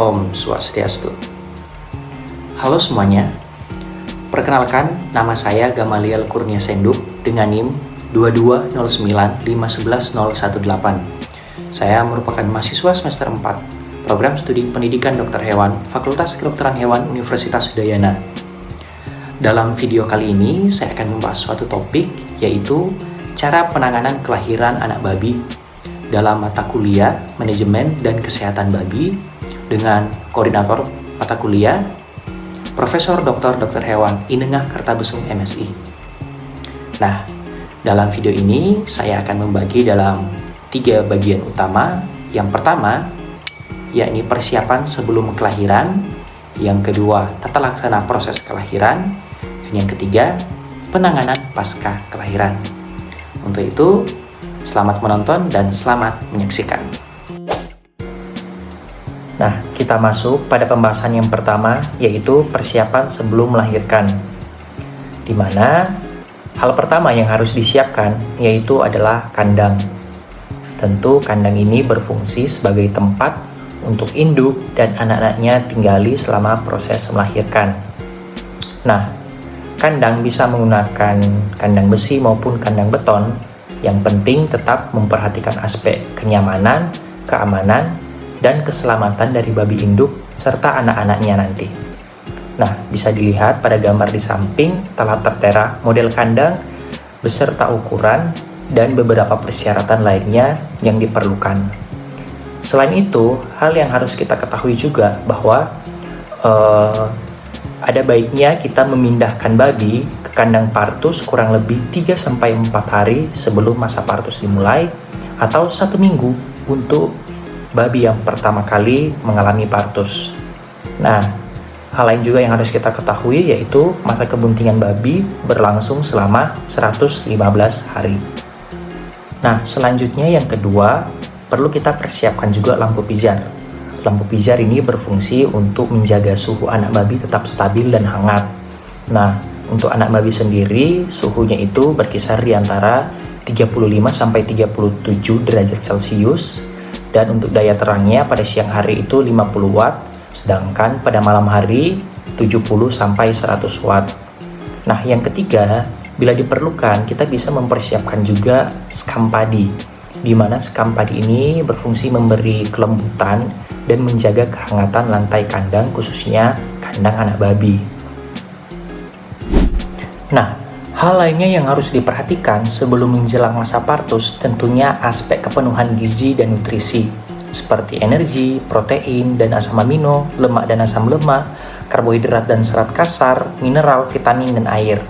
Om Swastiastu. Halo semuanya, perkenalkan nama saya Gamaliel Kurnia Senduk dengan NIM 22095110118. Saya merupakan mahasiswa semester 4 Program Studi Pendidikan Dokter Hewan Fakultas Kedokteran Hewan Universitas Udayana. Dalam video kali ini saya akan membahas suatu topik, yaitu cara penanganan kelahiran anak babi dalam mata kuliah Manajemen dan Kesehatan Babi dengan koordinator mata kuliah Profesor Dr. Hewan Inengah Kertabesung MSI. Nah, dalam video ini saya akan membagi dalam 3 bagian utama. Yang pertama, yakni persiapan sebelum kelahiran. Yang kedua, tata laksana proses kelahiran. Dan yang ketiga, penanganan pasca kelahiran. Untuk itu, selamat menonton dan selamat menyaksikan. Nah, kita masuk pada pembahasan yang pertama, yaitu persiapan sebelum melahirkan. Di mana hal pertama yang harus disiapkan yaitu adalah kandang. Tentu kandang ini berfungsi sebagai tempat untuk induk dan anak-anaknya tinggali selama proses melahirkan. Nah, kandang bisa menggunakan kandang besi maupun kandang beton. Yang penting tetap memperhatikan aspek kenyamanan, keamanan, dan keselamatan dari babi induk serta anak-anaknya nanti. Nah, bisa dilihat pada gambar di samping telah tertera model kandang beserta ukuran dan beberapa persyaratan lainnya yang diperlukan. Selain itu, hal yang harus kita ketahui juga bahwa ada baiknya kita memindahkan babi ke kandang partus kurang lebih 3-4 hari sebelum masa partus dimulai, atau 1 minggu untuk babi yang pertama kali mengalami partus. Nah, hal lain juga yang harus kita ketahui yaitu masa kebuntingan babi berlangsung selama 115 hari. Nah, selanjutnya yang kedua, perlu kita persiapkan juga lampu pijar. Lampu pijar ini berfungsi untuk menjaga suhu anak babi tetap stabil dan hangat. Nah, untuk anak babi sendiri, suhunya itu berkisar di antara 35-37 derajat Celcius. Dan untuk daya terangnya pada siang hari itu 50 watt, sedangkan pada malam hari 70-100 watt. Nah, yang ketiga, bila diperlukan kita bisa mempersiapkan juga skam padi, di mana skam padi ini berfungsi memberi kelembutan dan menjaga kehangatan lantai kandang, khususnya kandang anak babi. Nah, hal lainnya yang harus diperhatikan sebelum menjelang masa partus tentunya aspek kepenuhan gizi dan nutrisi, seperti energi, protein dan asam amino, lemak dan asam lemak, karbohidrat dan serat kasar, mineral, vitamin, dan air.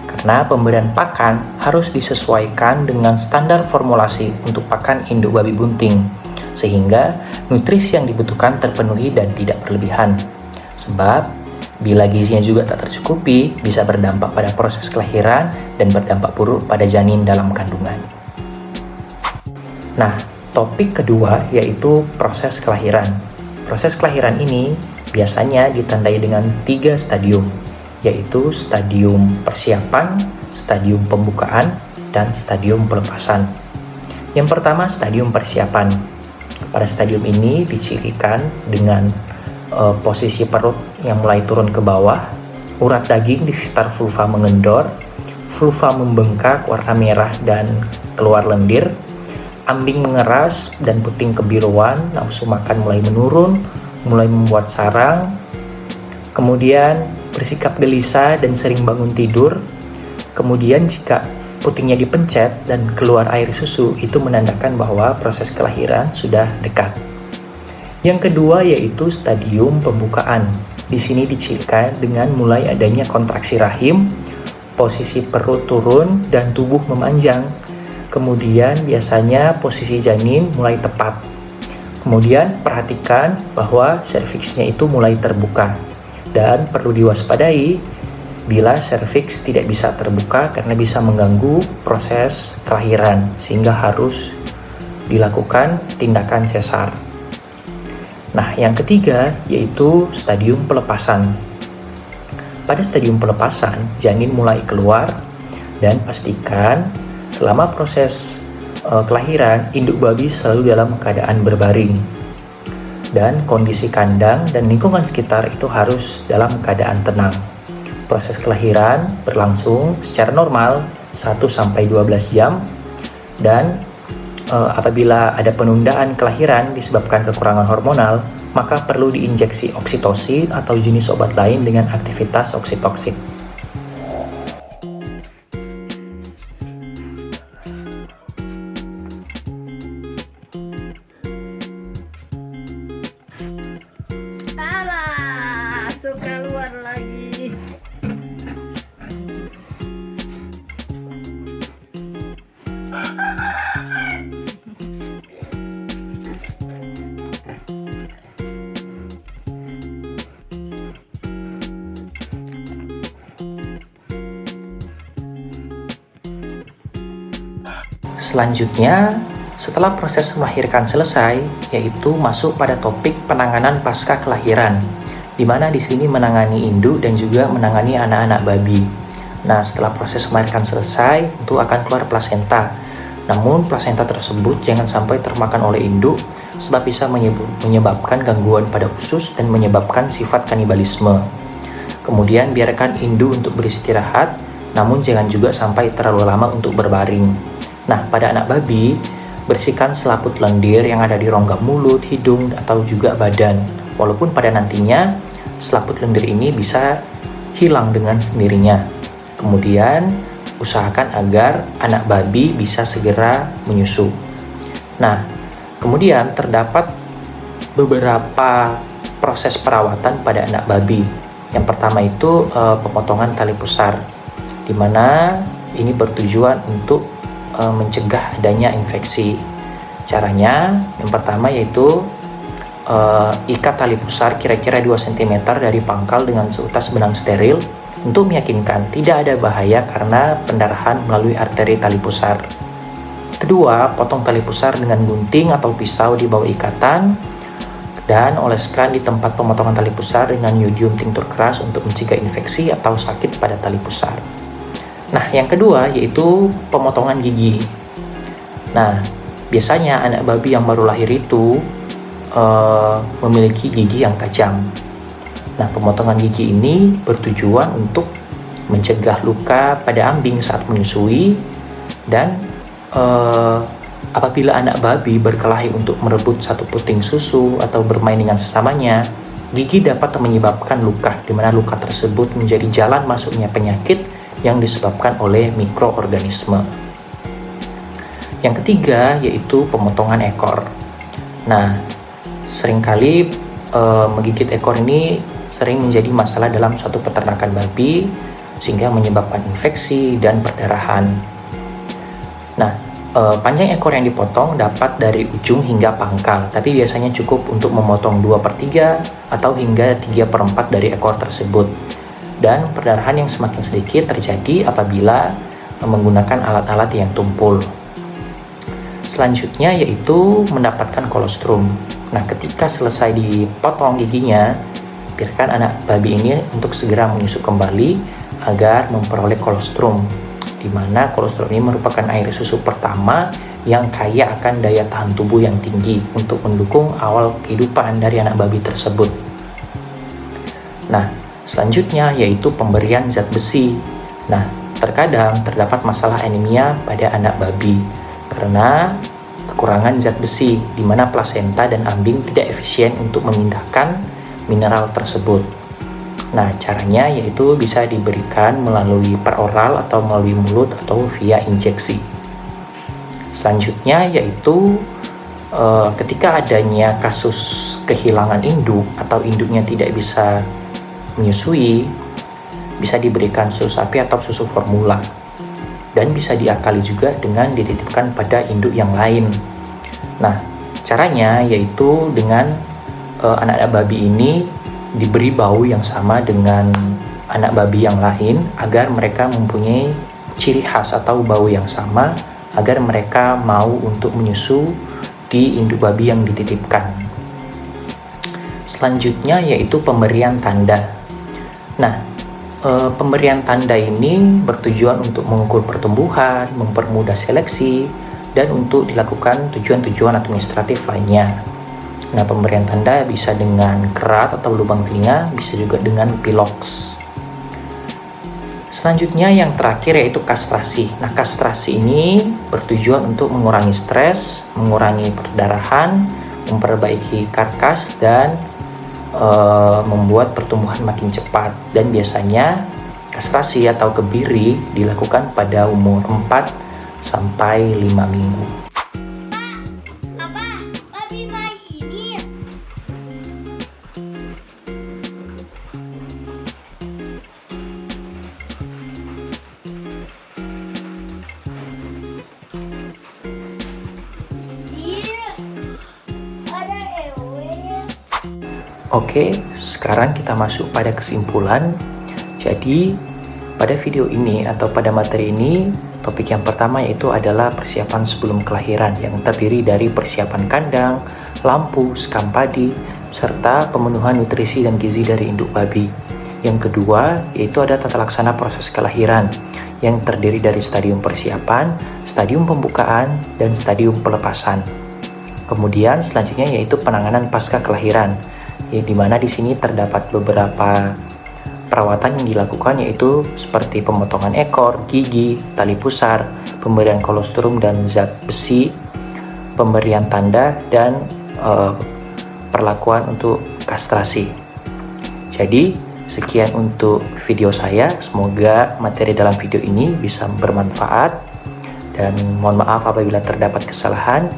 Karena pemberian pakan harus disesuaikan dengan standar formulasi untuk pakan induk babi bunting, sehingga nutrisi yang dibutuhkan terpenuhi dan tidak berlebihan. Sebab bila gizinya juga tak tercukupi, bisa berdampak pada proses kelahiran dan berdampak buruk pada janin dalam kandungan. Nah, topik kedua yaitu proses kelahiran. Proses kelahiran ini biasanya ditandai dengan 3 stadium, yaitu stadium persiapan, stadium pembukaan, dan stadium pelepasan. Yang pertama, stadium persiapan. Pada stadium ini dicirikan dengan posisi perut yang mulai turun ke bawah, urat daging di sekitar vulva mengendor, vulva membengkak warna merah dan keluar lendir, ambing mengeras dan puting kebiruan, nafsu makan mulai menurun, mulai membuat sarang, kemudian bersikap gelisah dan sering bangun tidur. Kemudian jika putingnya dipencet dan keluar air susu, itu menandakan bahwa proses kelahiran sudah dekat. Yang kedua yaitu stadium pembukaan. Di sini dicirikan dengan mulai adanya kontraksi rahim, posisi perut turun dan tubuh memanjang. Kemudian biasanya posisi janin mulai tepat. Kemudian perhatikan bahwa serviksnya itu mulai terbuka. Dan perlu diwaspadai bila serviks tidak bisa terbuka karena bisa mengganggu proses kelahiran, sehingga harus dilakukan tindakan sesar. Nah, yang ketiga yaitu stadium pelepasan. Pada stadium pelepasan, janin mulai keluar dan pastikan selama proses kelahiran, induk babi selalu dalam keadaan berbaring. dan kondisi kandang dan lingkungan sekitar itu harus dalam keadaan tenang. Proses kelahiran berlangsung secara normal 1-12 jam dan apabila ada penundaan kelahiran disebabkan kekurangan hormonal, maka perlu diinjeksi oksitosin atau jenis obat lain dengan aktivitas oksitoksik. Alah, suka keluar lagi. Selanjutnya, setelah proses melahirkan selesai, yaitu masuk pada topik penanganan pasca kelahiran, di mana di sini menangani induk dan juga menangani anak-anak babi. Nah, setelah proses melahirkan selesai, itu akan keluar plasenta. Namun, plasenta tersebut jangan sampai termakan oleh induk, sebab bisa menyebabkan gangguan pada usus dan menyebabkan sifat kanibalisme. Kemudian, biarkan induk untuk beristirahat, namun jangan juga sampai terlalu lama untuk berbaring. Nah, pada anak babi, bersihkan selaput lendir yang ada di rongga mulut, hidung, atau juga badan. Walaupun pada nantinya, selaput lendir ini bisa hilang dengan sendirinya. Kemudian, usahakan agar anak babi bisa segera menyusu. Nah, kemudian terdapat beberapa proses perawatan pada anak babi. Yang pertama itu pemotongan tali pusar, di mana ini bertujuan untuk mencegah adanya infeksi. Caranya yang pertama yaitu ikat tali pusar kira-kira 2 cm dari pangkal dengan seutas benang steril untuk meyakinkan tidak ada bahaya karena pendarahan melalui arteri tali pusar. Kedua, potong tali pusar dengan gunting atau pisau di bawah ikatan dan oleskan di tempat pemotongan tali pusar dengan iodium tinctur keras untuk mencegah infeksi atau sakit pada tali pusar. Nah, yang kedua yaitu pemotongan gigi. Nah, biasanya anak babi yang baru lahir itu memiliki gigi yang tajam. Nah, pemotongan gigi ini bertujuan untuk mencegah luka pada ambing saat menyusui dan apabila anak babi berkelahi untuk merebut satu puting susu atau bermain dengan sesamanya, gigi dapat menyebabkan luka, di mana luka tersebut menjadi jalan masuknya penyakit yang disebabkan oleh mikroorganisme. Yang ketiga yaitu pemotongan ekor. Nah, seringkali menggigit ekor ini sering menjadi masalah dalam suatu peternakan babi sehingga menyebabkan infeksi dan perdarahan. Nah, panjang ekor yang dipotong dapat dari ujung hingga pangkal, tapi biasanya cukup untuk memotong 2/3 atau hingga 3/4 dari ekor tersebut. Dan perdarahan yang semakin sedikit terjadi apabila menggunakan alat-alat yang tumpul. Selanjutnya yaitu mendapatkan kolostrum. Nah, ketika selesai dipotong giginya, biarkan anak babi ini untuk segera menyusu kembali agar memperoleh kolostrum, di mana kolostrum ini merupakan air susu pertama yang kaya akan daya tahan tubuh yang tinggi untuk mendukung awal kehidupan dari anak babi tersebut. Nah, selanjutnya yaitu pemberian zat besi. Nah, terkadang terdapat masalah anemia pada anak babi karena kekurangan zat besi, di mana plasenta dan ambing tidak efisien untuk memindahkan mineral tersebut. Nah, caranya yaitu bisa diberikan melalui peroral atau melalui mulut atau via injeksi. Selanjutnya yaitu ketika adanya kasus kehilangan induk atau induknya tidak bisa menyusui, bisa diberikan susu sapi atau susu formula dan bisa diakali juga dengan dititipkan pada induk yang lain. Nah, caranya yaitu dengan anak-anak babi ini diberi bau yang sama dengan anak babi yang lain agar mereka mempunyai ciri khas atau bau yang sama agar mereka mau untuk menyusu di induk babi yang dititipkan. Selanjutnya yaitu pemberian tanda. Nah, pemberian tanda ini bertujuan untuk mengukur pertumbuhan, mempermudah seleksi, dan untuk dilakukan tujuan-tujuan administratif lainnya. Nah, pemberian tanda bisa dengan kerat atau lubang telinga, bisa juga dengan piloks. Selanjutnya yang terakhir yaitu kastrasi. Nah, kastrasi ini bertujuan untuk mengurangi stres, mengurangi perdarahan, memperbaiki karkas, dan membuat pertumbuhan makin cepat. Dan biasanya kastrasi atau kebiri dilakukan pada umur 4 sampai 5 minggu. Oke, sekarang kita masuk pada kesimpulan. Jadi, pada video ini atau pada materi ini, topik yang pertama yaitu adalah persiapan sebelum kelahiran yang terdiri dari persiapan kandang, lampu, sekam padi, serta pemenuhan nutrisi dan gizi dari induk babi. Yang kedua, yaitu ada tata laksana proses kelahiran yang terdiri dari stadium persiapan, stadium pembukaan, dan stadium pelepasan. Kemudian selanjutnya yaitu penanganan pasca kelahiran, di mana di sini terdapat beberapa perawatan yang dilakukan yaitu seperti pemotongan ekor, gigi, tali pusar, pemberian kolostrum dan zat besi, pemberian tanda, dan perlakuan untuk kastrasi. Jadi sekian untuk video saya, semoga materi dalam video ini bisa bermanfaat dan mohon maaf apabila terdapat kesalahan,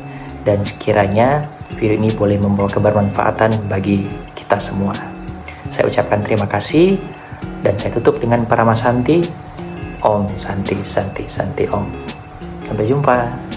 dan sekiranya video ini boleh membawa kebermanfaatan bagi kita semua. Saya ucapkan terima kasih dan saya tutup dengan Paramasanti. Om Santi Santi Santi Om. Sampai jumpa.